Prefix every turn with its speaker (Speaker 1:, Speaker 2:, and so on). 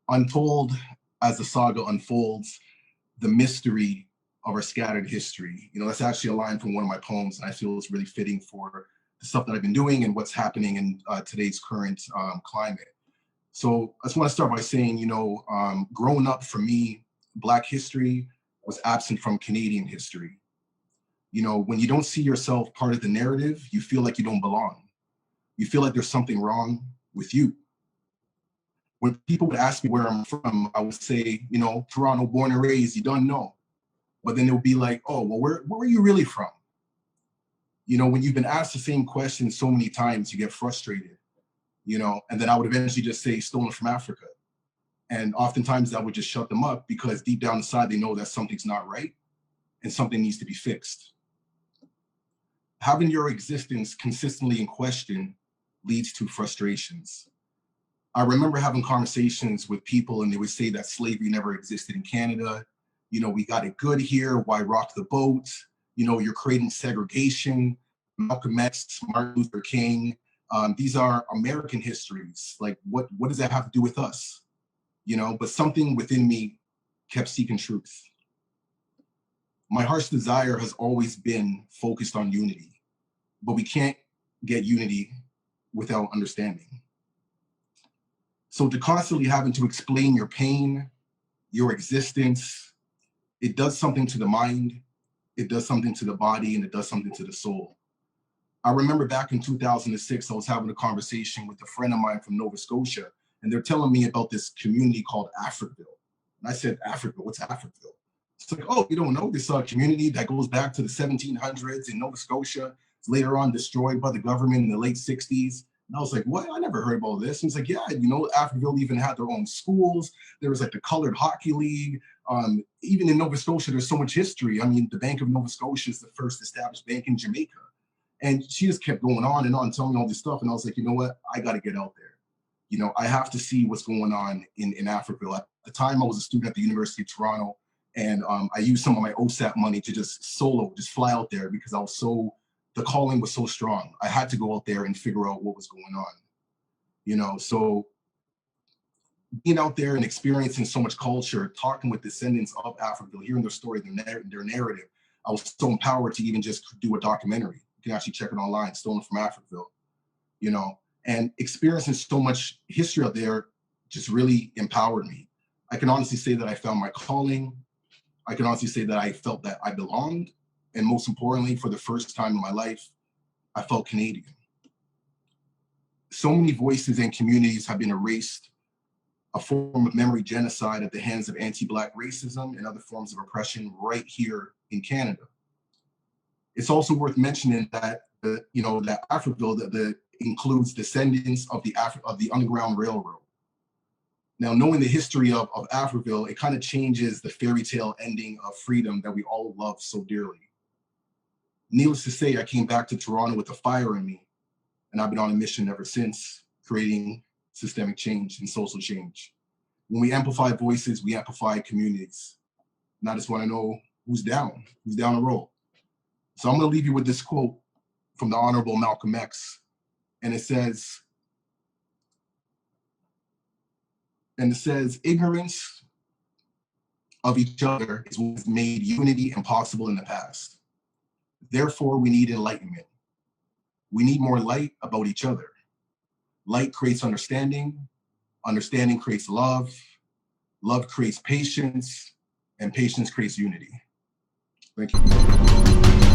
Speaker 1: Untold as the saga unfolds, the mystery of our scattered history. That's actually a line from one of my poems, and I feel it's really fitting for the stuff that I've been doing and what's happening in today's current climate. So I just want to start by saying, growing up for me, Black history was absent from Canadian history. When you don't see yourself part of the narrative, you feel like you don't belong. You feel like there's something wrong with you. When people would ask me where I'm from, I would say, Toronto, born and raised, you don't know. But then they'll be like, oh, well, where are you really from? When you've been asked the same question so many times, you get frustrated, and then I would eventually just say stolen from Africa. And oftentimes that would just shut them up because deep down inside, they know that something's not right and something needs to be fixed. Having your existence consistently in question leads to frustrations. I remember having conversations with people and they would say that slavery never existed in Canada. We got it good here. Why rock the boat? You're creating segregation. Malcolm X, Martin Luther King. These are American histories. Like, what does that have to do with us? But something within me kept seeking truth. My heart's desire has always been focused on unity, but we can't get unity without understanding. So to constantly having to explain your pain, your existence, it does something to the mind, it does something to the body, and it does something to the soul. I remember back in 2006, I was having a conversation with a friend of mine from Nova Scotia, and they're telling me about this community called Africville. And I said, Africville, what's Africville? It's like, oh, you don't know this community that goes back to the 1700s in Nova Scotia. It's later on destroyed by the government in the late 60s. And I was like, what? I never heard about this. And he's like, yeah, Africville even had their own schools. There was like the Colored Hockey League. Even in Nova Scotia, there's so much history. I mean, the Bank of Nova Scotia is the first established bank in Jamaica. And she just kept going on and on, telling me all this stuff. And I was like, you know what? I got to get out there. I have to see what's going on in Africville. At the time, I was a student at the University of Toronto. And I used some of my OSAP money to just fly out there because the calling was so strong. I had to go out there and figure out what was going on. So being out there and experiencing so much culture, talking with descendants of Africville, hearing their story, their narrative, I was so empowered to even just do a documentary. You can actually check it online, Stolen from Africville, and experiencing so much history out there just really empowered me. I can honestly say that I found my calling. I can honestly say that I felt that I belonged. And most importantly, for the first time in my life, I felt Canadian. So many voices and communities have been erased, a form of memory genocide at the hands of anti-Black racism and other forms of oppression right here in Canada. It's also worth mentioning that that Africville that includes descendants of the Underground Railroad. Now, knowing the history of Africville, it kind of changes the fairy tale ending of freedom that we all love so dearly. Needless to say, I came back to Toronto with a fire in me, and I've been on a mission ever since, creating systemic change and social change. When we amplify voices, we amplify communities. And I just want to know who's down the road. So I'm going to leave you with this quote from the Honorable Malcolm X, and it says, ignorance of each other is what has made unity impossible in the past. Therefore, we need enlightenment. We need more light about each other. Light creates understanding. Understanding creates love. Love creates patience. And patience creates unity. Thank you.